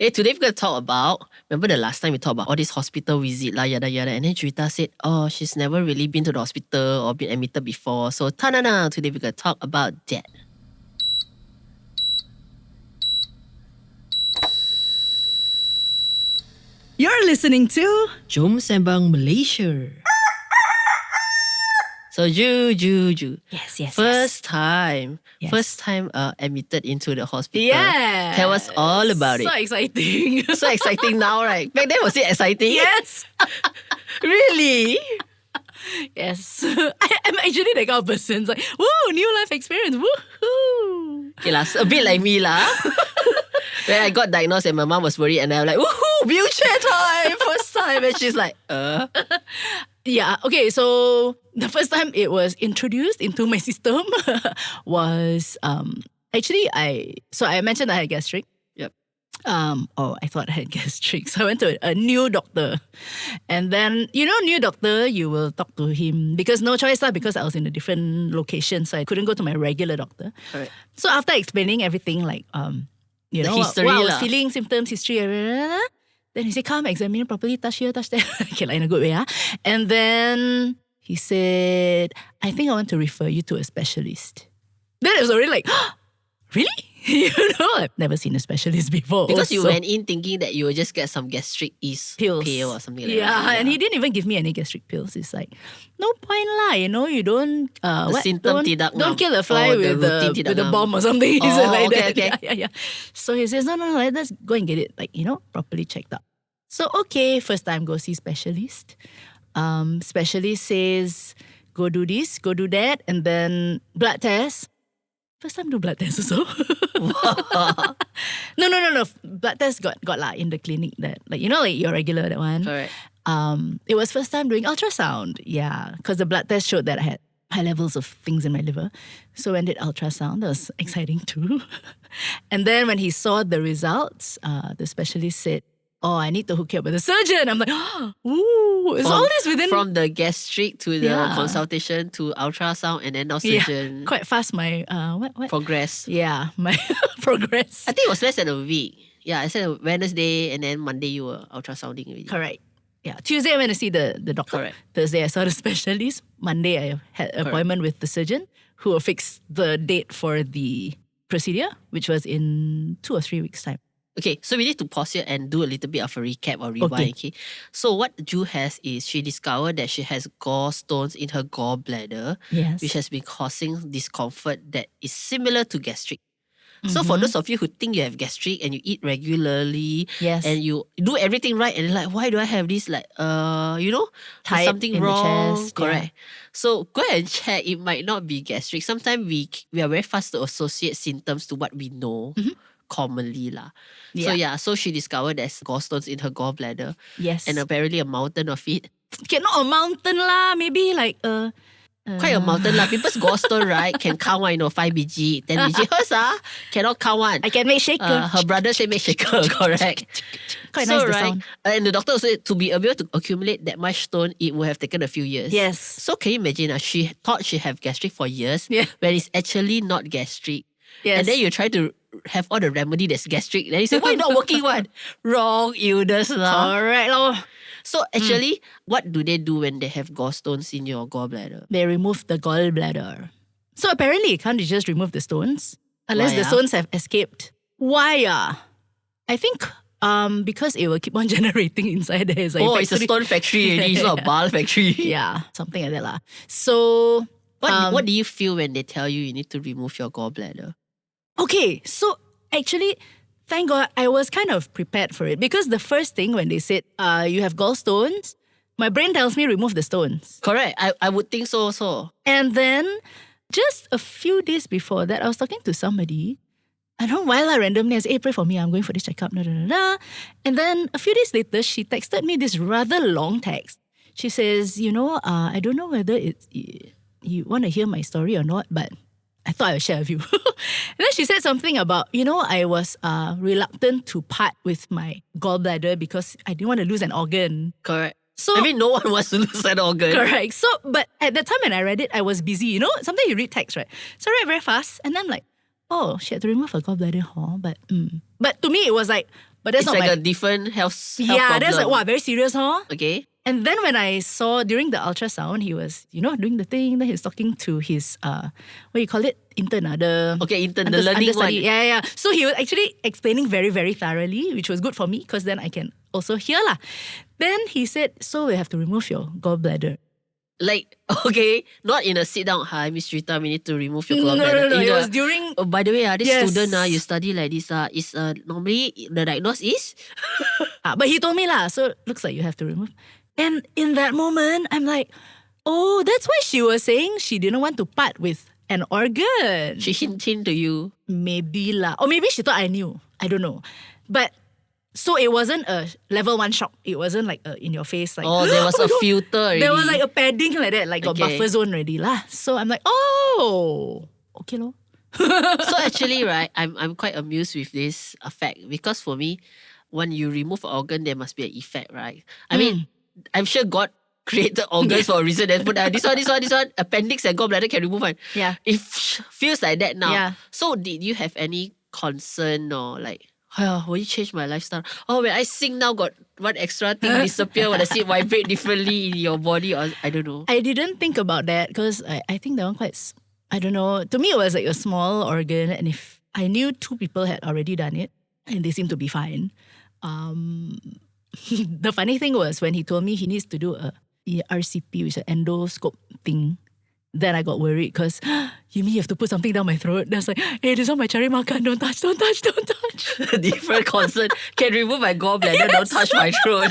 Hey, today we're going to talk about, remember the last time we talked about all this hospital visit, la, yada, yada. And then Juwita said, she's never really been to the hospital or been admitted before. So, ta-na-na, today we're going to talk about that. You're listening to Jom Sembang, Malaysia. So, Ju. Yes. First time admitted into the hospital. Yes. Tell us all about it. So exciting. So exciting now, right? Back then, was it exciting? Yes. Really? Yes. I'm actually the kind of person like, woo, new life experience. Woohoo. Okay, a bit like me lah. When I got diagnosed and my mom was worried and I'm like, woohoo, wheelchair time, first time. And she's like, Yeah, okay, so the first time it was introduced into my system was actually I mentioned I had gastric. Yep. I thought I had gastric. So I went to a new doctor. And then, new doctor, you will talk to him because no choice lah, because I was in a different location, so I couldn't go to my regular doctor. Correct. So after explaining everything like The history what I was lah. feeling, symptoms, history, then he said, come, examine properly, touch here, touch there. Okay, like in a good way. And then he said, I think I want to refer you to a specialist. Then it was already like, really? I've never seen a specialist before. Because you also. went in thinking that you will just get some gastric ease Pills. pill or something like that. Yeah, and he didn't even give me any gastric pills. It's like, no point lah, you don't symptom tidak ngam. don't kill a fly Oh, the with routine tidak a ngam. bomb or something. He said like okay, that. okay. Yeah. So he says, no, let's go and get it properly checked out. So okay, first time go see specialist. Specialist says, go do this, go do that, and then blood test. First time do blood test also. No. Blood test got lah in the clinic that like your regular that one. Correct. It was first time doing ultrasound. Yeah, because the blood test showed that I had high levels of things in my liver. So when did ultrasound, that was exciting too. And then when he saw the results, the specialist said, I need to hook you up with a surgeon. I'm like, ooh, is all this within... From the gastric to the Yeah. consultation to ultrasound and then now surgeon. Yeah, quite fast my, what? Progress. Yeah, my progress. I think it was less than a week. Yeah, I said Wednesday and then Monday you were ultrasounding already. Correct. Yeah, Tuesday I went to see the doctor. Correct. Thursday I saw the specialist. Monday I had an appointment with the surgeon who will fix the date for the procedure, which was in 2 or 3 weeks' time. Okay, so we need to pause here and do a little bit of a recap or rewind. Okay. So what Ju has is she discovered that she has gallstones in her gallbladder, Yes. which has been causing discomfort that is similar to gastric. So for those of you who think you have gastric and you eat regularly Yes. and you do everything right and you're like, why do I have this there's Tight something in the wrong? chest, Correct. So go ahead and check. It might not be gastric. Sometimes we are very fast to associate symptoms to what we know. Commonly lah. So she discovered there's gallstones in her gallbladder Yes. and apparently a mountain of it. Okay, not a mountain lah, maybe like Quite a mountain lah. People's gallstone, right, can count 5 bg, 10 bg. Hers cannot count one. I can make shaker. Her brother said make shaker, correct. Quite So nice the right, sound. and the doctor said to be able to accumulate that much stone, it would have taken a few years. Yes. So can you imagine? She thought she have gastric for years, Yeah. when it's actually not gastric. Yes. And then you try to have all the remedy that's gastric. Then you say, why not working one? Wrong illness lah. Correct lor. So actually, what do they do when they have gallstones in your gallbladder? They remove the gallbladder. So apparently, can't you just remove the stones? Unless Why, the stones have escaped. Why I think because it will keep on generating inside there. It's like It's a stone factory already. It's not a ball factory. Yeah, something like that lah. So What do you feel when they tell you need to remove your gallbladder? okay, so actually, thank God I was kind of prepared for it because the first thing when they said you have gallstones, my brain tells me remove the stones. Correct. I would think so also. And then just a few days before that, I was talking to somebody. I don't know why randomly I said, hey, pray for me, I'm going for this checkup. And then a few days later, she texted me this rather long text. She says, I don't know whether you want to hear my story or not, but I thought I would share with you. And then she said something about, I was reluctant to part with my gallbladder because I didn't want to lose an organ. Correct. So, I mean, no one wants to lose an organ. correct. So, but at the time when I read it, I was busy. Sometimes you read text, right? So I read very fast. And then I'm like, she had to remove her gallbladder, but to me, it was like, But that's it's not like my... a different health yeah, problem. that's like, wow, very serious, huh? Okay. And then when I saw during the ultrasound, he was, doing the thing. Then he's talking to his, what you call it? Intern. Okay, intern, the learning one. Yeah. So he was actually explaining very, very thoroughly, which was good for me because then I can also hear lah. Then he said, so we have to remove your gallbladder. Like, okay, not in a sit down. Hi, Miss Rita, we need to remove your gallbladder. No. It was during... Oh, by the way, this Yes. student, you study like this. Is normally the diagnosis is? But he told me lah, so looks like you have to remove. And in that moment, I'm like, oh, that's why she was saying she didn't want to part with an organ. She hinted to you. Maybe lah. Or maybe she thought I knew. I don't know. But, so it wasn't a level 1 shock. It wasn't like in your face. Like, Oh, there was a filter already. There was like a padding like that, like got Okay. buffer zone already lah. So I'm like, oh, okay lor. So actually, right, I'm quite amused with this fact because for me, when you remove an organ, there must be an effect, right? I mean, I'm sure God created organs for a reason. Then put this one, appendix and gallbladder can remove one. Yeah. It feels like that now. Yeah. So did you have any concern or like, will you change my lifestyle? Oh, when I sing now, got one extra thing disappear when I see it vibrate differently in your body, or I don't know. I didn't think about that because I think that one quite, I don't know. To me, it was like a small organ, and if I knew 2 people had already done it, and they seemed to be fine. The funny thing was when he told me he needs to do a RCP, which is an endoscope thing. Then I got worried because you mean you have to put something down my throat? That's like, hey, this is my cari makan. Don't touch. Different concern. Can remove my gallbladder, don't touch my throat.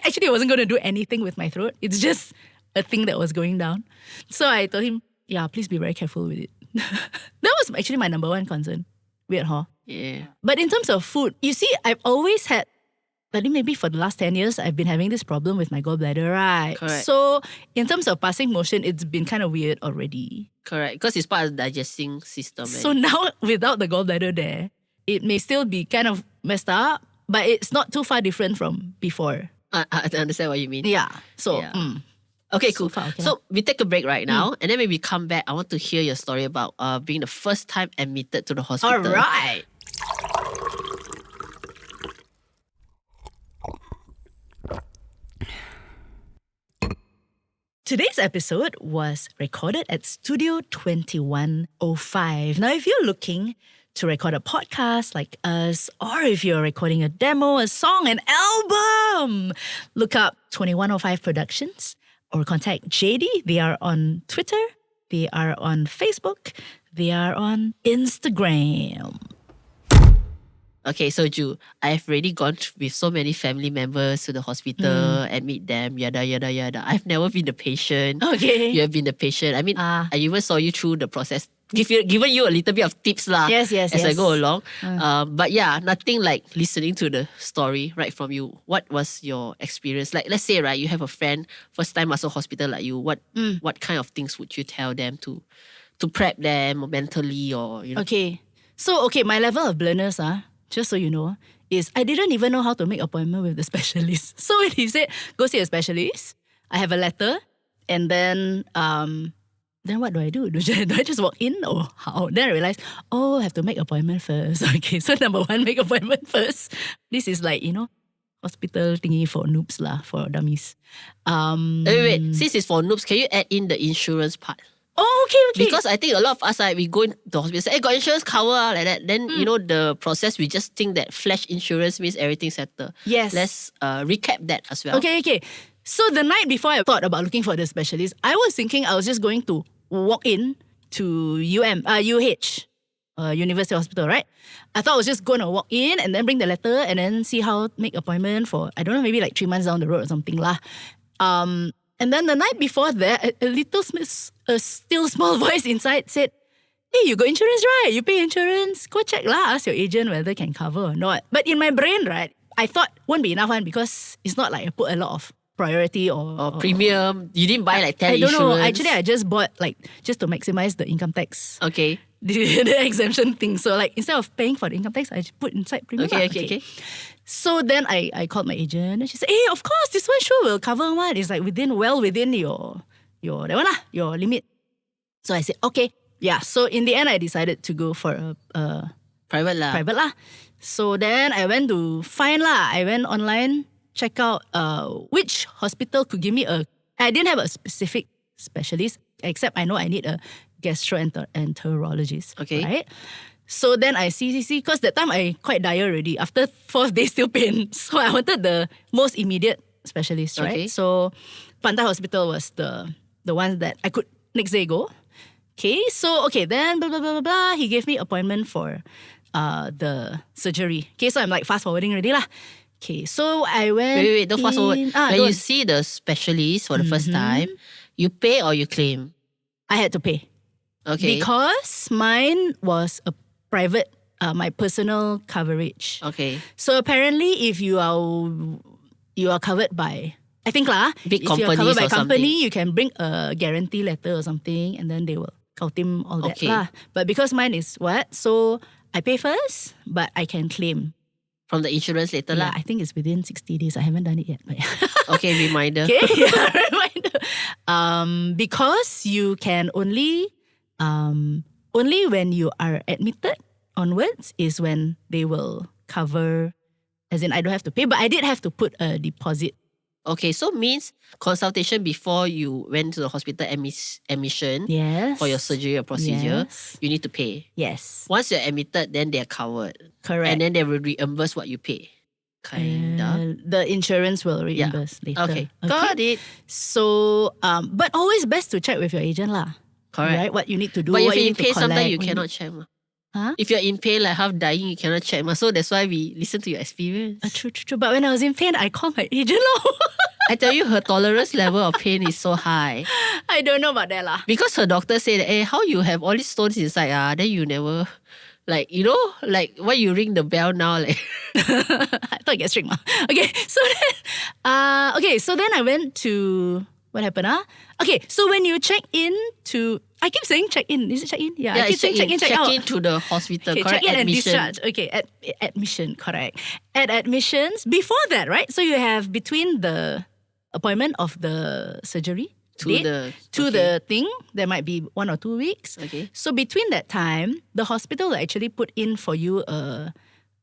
Actually, I wasn't going to do anything with my throat. It's just a thing that was going down. So I told him, yeah, please be very careful with it. That was actually my number 1 concern. Weird, huh? Yeah. But in terms of food, you see, I've always had, I think maybe for the last 10 years, I've been having this problem with my gallbladder, right? Correct. So in terms of passing motion, it's been kind of weird already. Correct. Because it's part of the digesting system. So now, without the gallbladder there, it may still be kind of messed up, but it's not too far different from before. I understand what you mean. Yeah. So, Yeah. Okay, cool. So far, okay So we take a break right now, and then when we come back, I want to hear your story about being the first time admitted to the hospital. all right. Today's episode was recorded at Studio 2105. Now, if you're looking to record a podcast like us, or if you're recording a demo, a song, an album, look up 2105 Productions or contact JD. They are on Twitter, they are on Facebook, they are on Instagram. Okay, so Ju, I've already gone with so many family members to the hospital, admit them, yada, yada, yada. I've never been the patient. Okay. You have been the patient. I mean, I even saw you through the process. Given you a little bit of tips lah. Yes. As I go along. But yeah, nothing like listening to the story right from you. What was your experience? Like, let's say, right, you have a friend, first time masuk hospital like you. What kind of things would you tell them to prep them mentally or, you know? Okay. So, my level of blurriness, just so you know, is I didn't even know how to make appointment with the specialist. So when he said, go see a specialist, I have a letter, and then what do I do? Do I just walk in or how? Then I realized, I have to make appointment first. Okay, so number 1, make appointment first. This is like, hospital thingy for noobs lah, for dummies. Wait. Since it's for noobs, can you add in the insurance part? Oh, okay. Because I think a lot of us, we go into the hospital, say, hey, got insurance cover, like that. Then, the process, we just think that flash insurance means everything's settled. Yes. Let's recap that as well. Okay. So the night before I thought about looking for the specialist, I was thinking I was just going to walk in to UH, University Hospital, right? I thought I was just going to walk in and then bring the letter and then see how make appointment for, I don't know, maybe like 3 months down the road or something lah. And then the night before that, a still small voice inside said, hey, you got insurance, right? You pay insurance. Go check lah. Ask your agent whether can cover or not. But in my brain, right, I thought won't be enough one because it's not like I put a lot of priority or premium. You didn't buy like 10 I don't insurance. know. Actually, I just bought just to maximize the income tax. Okay. The exemption thing. So instead of paying for the income tax, I just put inside premium. Okay. So then I called my agent and she said, hey, of course, this one sure will cover one. It's like well within your that one lah, your limit. So I said, okay. Yeah. So in the end, I decided to go for a private lah. So then I went to find lah. I went online, check out which hospital could give me I didn't have a specific specialist, except I know I need a gastroenterologist. Okay. Right? So then I see, because that time I quite dire already. After 4th day still pain. So I wanted the most immediate specialist, right? Okay. So Pantai Hospital was the one that I could next day go. Okay, so then blah blah blah blah blah. He gave me appointment for the surgery. Okay, so I'm like fast forwarding already lah. Okay, so I went. Wait, don't fast forward. When you don't. see the specialist for the first time, you pay or you claim? I had to pay. Okay. Because mine was a private, my personal coverage. Okay. So apparently, if you are covered by, I think lah, Big if you are companies covered by or company, something. you can bring a guarantee letter or something, and then they will kautim all that Okay. lah. But because mine is what, so I pay first, but I can claim. From the insurance later Yeah, lah. I think it's within 60 days. I haven't done it yet. But Okay, reminder. okay, yeah, reminder. Because you can only when you are admitted onwards is when they will cover. As in, I don't have to pay, but I did have to put a deposit. Okay, so means consultation before you went to the hospital admission Yes. for your surgery or procedure, Yes. you need to pay. Yes. Once you're admitted, then they're covered. Correct. And then they will reimburse what you pay. Kinda. The insurance will reimburse later. Okay, got it. So, but always best to check with your agent lah. Correct. Right? What you need to do, But what if you you're in need to pain, collect. sometimes you what cannot check. Ma. Huh? If you're in pain, like half dying, you cannot check. Ma. So that's why we listen to your experience. True. But when I was in pain, I called my agent lah. I tell you, her tolerance level of pain is so high. I don't know about that lah. Because her doctor said, hey, how you have all these stones inside, then you never, like, you know, like, why you ring the bell now? Like, I thought get strict ma. Okay, so then I went to, what happened? Okay, so when you check in to, I keep saying check in. Is it check in? Yeah, I keep saying check in, check out. Check in to the hospital, Okay, correct? check in Admission. and discharge. Okay, admission, correct. At admissions, before that, right? So you have between the appointment of the surgery date to the thing, there might be 1 or 2 weeks. Okay. So between that time, the hospital will actually put in for you a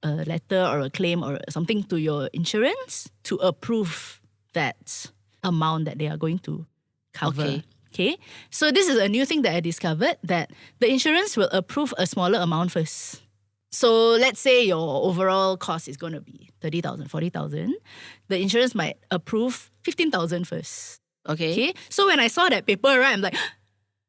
letter or a claim or something to your insurance to approve that amount that they are going to cover. Okay. So this is a new thing that I discovered, that the insurance will approve a smaller amount first. So let's say your overall cost is going to be 30,000, 40,000. The insurance might approve 15,000 first. Okay. So when I saw that paper, right, I'm like,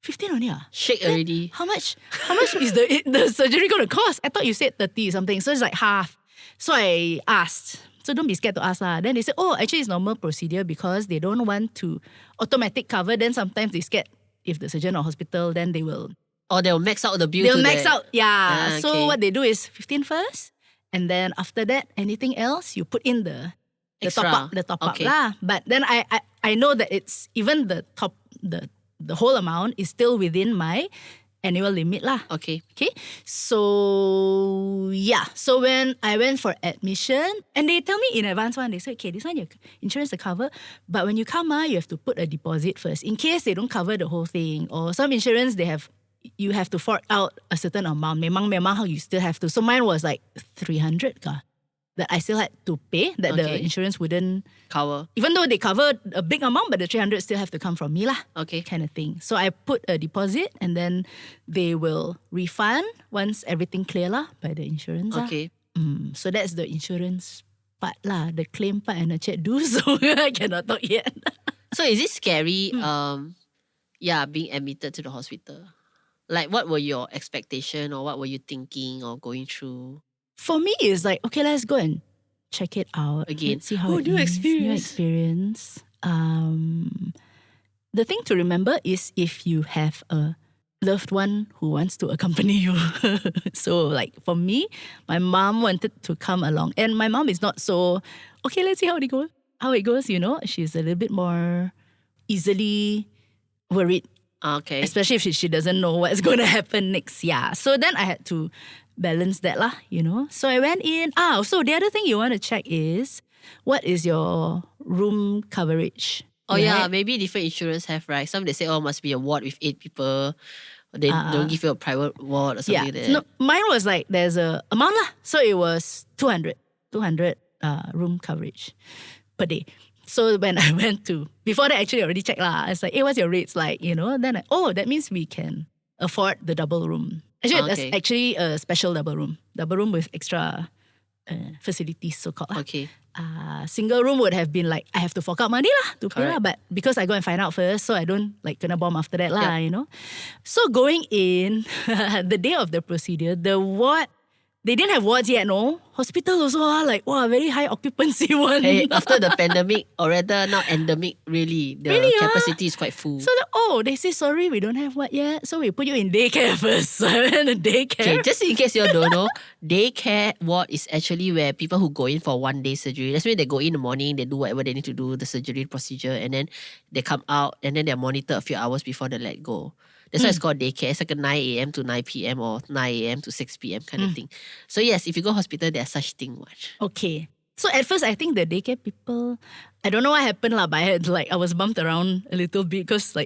15 only Shake already. How much is the surgery going to cost? I thought you said 30 something. So it's like half. So I asked. So don't be scared to ask lah. Then they said, actually it's normal procedure because they don't want to automatic cover. Then sometimes they scared if the surgeon or hospital, then they will. Or they'll max out the bill. They'll max out, yeah. Okay. So what they do is 15 first. And then after that, anything else, you put in the top up lah. But then I know that it's even the top, the whole amount is still within my annual limit lah. Okay. So yeah. So when I went for admission, and they tell me in advance they say, okay, this one your insurance will cover, but when you come you have to put a deposit first in case they don't cover the whole thing. Or some insurance you have to fork out a certain amount. Memang you still have to. So mine was like 300 ka. That I still had to pay, that the insurance wouldn't cover. Even though they covered a big amount, but the 300 still have to come from me lah. Okay. Kind of thing. So I put a deposit and then they will refund once everything clear lah by the insurance. Okay. So that's the insurance part lah, the claim part and the check do. So I cannot talk yet. So is it scary, being admitted to the hospital? Like, what were your expectations or what were you thinking or going through? For me, it's like, okay, let's go and check it out. Again. Let's see how it new is. New experience. The thing to remember is if you have a loved one who wants to accompany you. So like for me, my mom wanted to come along. And my mom is not so, okay, let's see how it goes, you know. She's a little bit more easily worried. Okay. Especially if she doesn't know what's going to happen next. Yeah. So then I had to balance that lah, you know. So I went in. So the other thing you want to check is, what is your room coverage? Oh yeah, maybe different insurance have, right? Some they say, must be a ward with 8 people. They don't give you a private ward or something like that. No, mine was like there's a amount lah. So it was 200 room coverage per day. So when I went to, before that actually I already checked lah. I was like, hey, what's your rates like? You know, then that means we can afford the double room. Actually, that's actually a special double room with extra facilities, so called. Okay. Single room would have been like, I have to fork out money lah to pay lah. But because I go and find out first, so I don't like kena bomb after that lah, you know. So going in, the day of the procedure, the ward, they didn't have wards yet, no. Hospital also like, wow, very high occupancy one. Hey, after the pandemic, or rather now endemic, really, the capacity is quite full. So they say, sorry, we don't have what yet. So we put you in daycare first. So I went to daycare. Okay, just in case you don't know, daycare ward is actually where people who go in for 1 day surgery, that's when they go in the morning, they do whatever they need to do, the surgery procedure, and then they come out, and then they're monitored a few hours before they let go. That's why it's called daycare. It's like a 9 a.m. to 9 p.m. or 9 a.m. to 6 p.m. kind of thing. So yes, if you go hospital, there's such thing. Okay. So at first, I think the daycare people, I don't know what happened lah, but I was bumped around a little bit because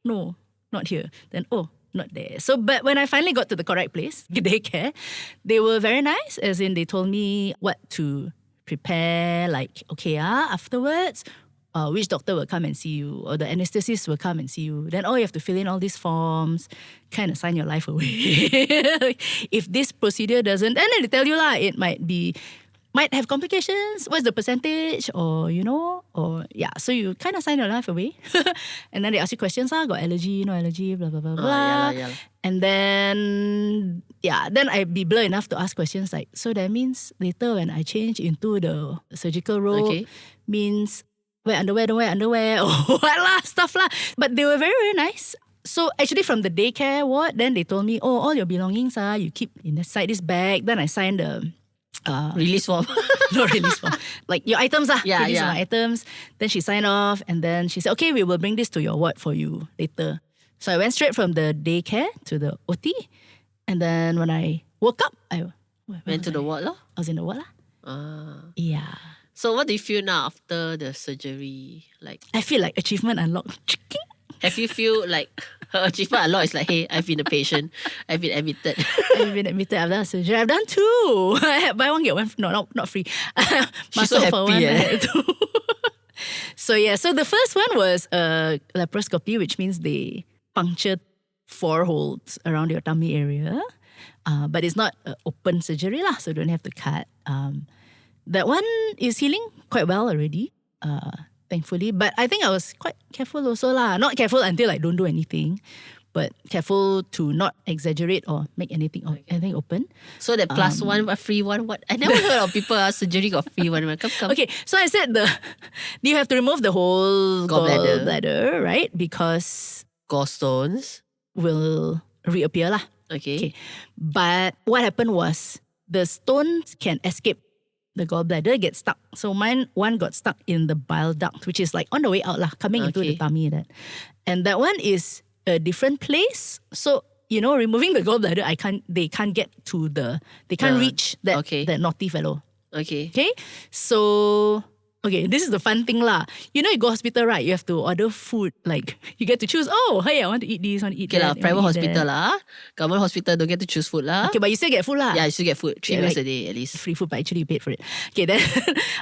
no, not here. Then, not there. So, but when I finally got to the correct place, daycare, they were very nice, as in they told me what to prepare, like, afterwards, which doctor will come and see you, or the anesthetist will come and see you. Then, you have to fill in all these forms, kind of sign your life away. If this procedure doesn't, and then they tell you lah, it might have complications. What's the percentage? Or, so you kind of sign your life away. And then they ask you questions, got allergy, no allergy, blah, blah, blah, blah. Yeah. And then, then I'd be blur enough to ask questions like, so that means later when I change into the surgical robe, means wear underwear, don't wear underwear, or what lah, stuff lah. But they were very, very nice. So actually from the daycare ward, then they told me, all your belongings, you keep inside this bag. Then I signed the release form. No release form. Like your items lah. Yeah. These are my items. Then she signed off and then she said, okay, we will bring this to your ward for you later. So I went straight from the daycare to the OT. And then when I woke up, I went to the ward lah. I was in the ward lah. Yeah. So what do you feel now after the surgery? Like, I feel like achievement unlocked. have you feel like achievement unlocked is like, hey, I've been a patient, I've been admitted. I've done surgery. I've done two. Buy one get one. No, not free. She's so happy. So the first one was laparoscopy, which means they punctured 4 holes around your tummy area. But it's not open surgery lah, so you don't have to cut. That one is healing quite well already, thankfully. But I think I was quite careful also lah. Not careful until I don't do anything, but careful to not exaggerate or make anything open. So the plus one, free one, what? I never heard of people surgery got free one. Come. Okay, so I said you have to remove the whole gallbladder, right? Because gallstones will reappear lah. Okay. But what happened was the stones can escape the gallbladder, get stuck. So one got stuck in the bile duct, which is like on the way out lah, coming into the tummy. And that one is a different place. So, removing the gallbladder, they can't get to they can't reach that naughty fellow. Okay. So, this is the fun thing lah. You go hospital, right? You have to order food. Like, you get to choose, hey, I want to eat this, I want to eat that. Okay lah, private hospital lah. Government hospital don't get to choose food lah. Okay, but you still get food lah. Yeah, you still get food. 3 meals a day at least. Free food, but actually you paid for it. Okay, then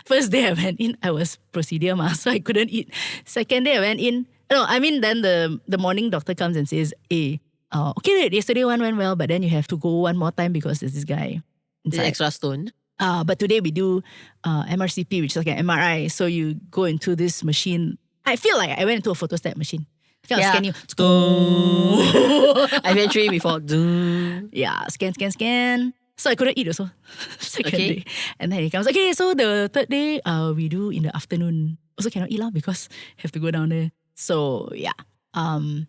first day I went in, I was procedure so I couldn't eat. Second day I went in, then the morning doctor comes and says, okay, yesterday one went well, but then you have to go one more time because there's this guy inside. The extra stone. But today we do MRCP, which is like an MRI. So you go into this machine. I feel like I went into a photostat machine. Scan you. I went through it before. Yeah, scan. So I couldn't eat also. Second day. And then he comes, okay, so the third day, we do in the afternoon. Also cannot eat lah because have to go down there. So yeah. What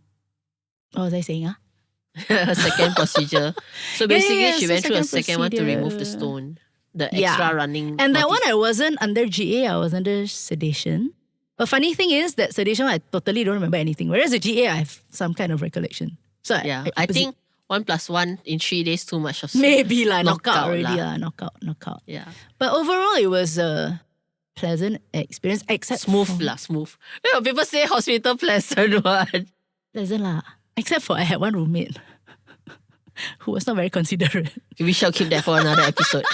was I saying? Second procedure. So basically she went through a second one to remove the stone. The extra running. And that one I wasn't under GA, I was under sedation. But funny thing is that sedation I totally don't remember anything. Whereas the GA I have some kind of recollection. So I think 1 + 1 in 3 days too much of maybe lah, knockout already lah. Knockout. Yeah. But overall it was a pleasant experience, except smooth. People say hospital pleasant one. Pleasant lah. Except for I had one roommate who was not very considerate. We shall keep that for another episode.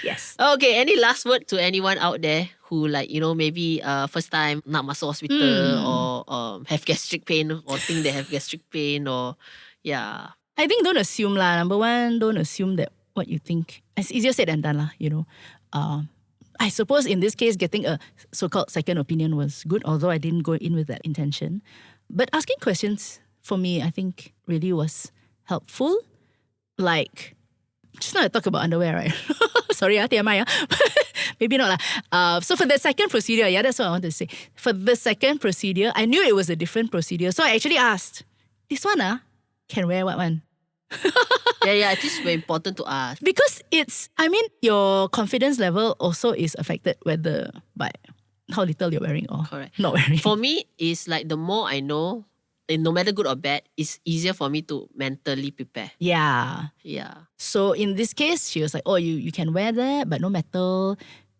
Yes. Okay, any last word to anyone out there who maybe first time nak masuk hospital or have gastric pain or think they have gastric pain or I think don't assume lah. Number one, don't assume that what you think. It's easier said than done lah, I suppose in this case, getting a so-called second opinion was good, although I didn't go in with that intention. But asking questions for me, I think really was helpful. Like, just now I talk about underwear, right? Sorry, TMI. Maybe not lah. So for the second procedure, that's what I wanted to say. For the second procedure, I knew it was a different procedure. So I actually asked, this one can wear what one? It is very important to ask. Because your confidence level also is affected whether by how little you're wearing or not wearing. For me, it's like the more I know, no matter good or bad, it's easier for me to mentally prepare. Yeah. So in this case, she was like, oh, you can wear that, but no metal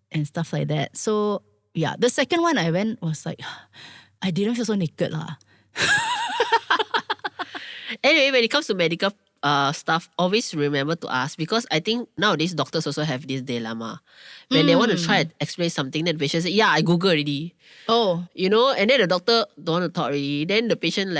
and stuff like that. So the second one I went was like, I didn't feel so naked lah. Anyway, when it comes to medical stuff, always remember to ask, because I think nowadays doctors also have this dilemma. When they want to try and explain something, then the patient say, I Google already. Oh. And then the doctor don't want to talk already. Then the patient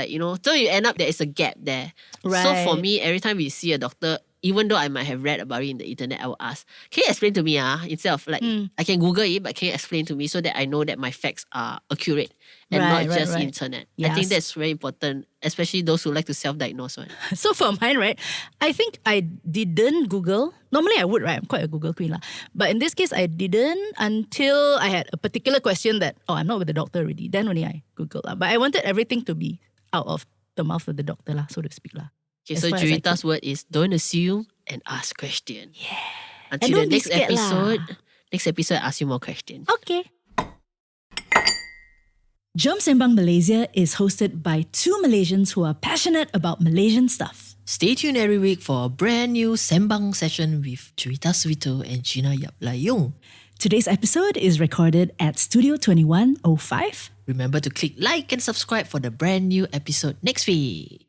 so you end up there is a gap there. Right. So for me, every time we see a doctor, even though I might have read about it in the internet, I will ask, can you explain to me instead of I can Google it, but can you explain to me so that I know that my facts are accurate and not just internet. Yes. I think that's very important, especially those who like to self-diagnose. Right? So for mine, right, I think I didn't Google. Normally I would, right? I'm quite a Google queen lah. But in this case, I didn't until I had a particular question that, I'm not with the doctor already. Then only I Googled lah. But I wanted everything to be out of the mouth of the doctor lah, so to speak lah. Okay, so Jurita's word is don't assume and ask questions. Yeah. Until the next episode, I ask you more questions. Okay. Jom Sembang Malaysia is hosted by two Malaysians who are passionate about Malaysian stuff. Stay tuned every week for a brand new Sembang session with Jurita Suito and Gina Yap Layung. Today's episode is recorded at Studio 2105. Remember to click like and subscribe for the brand new episode next week.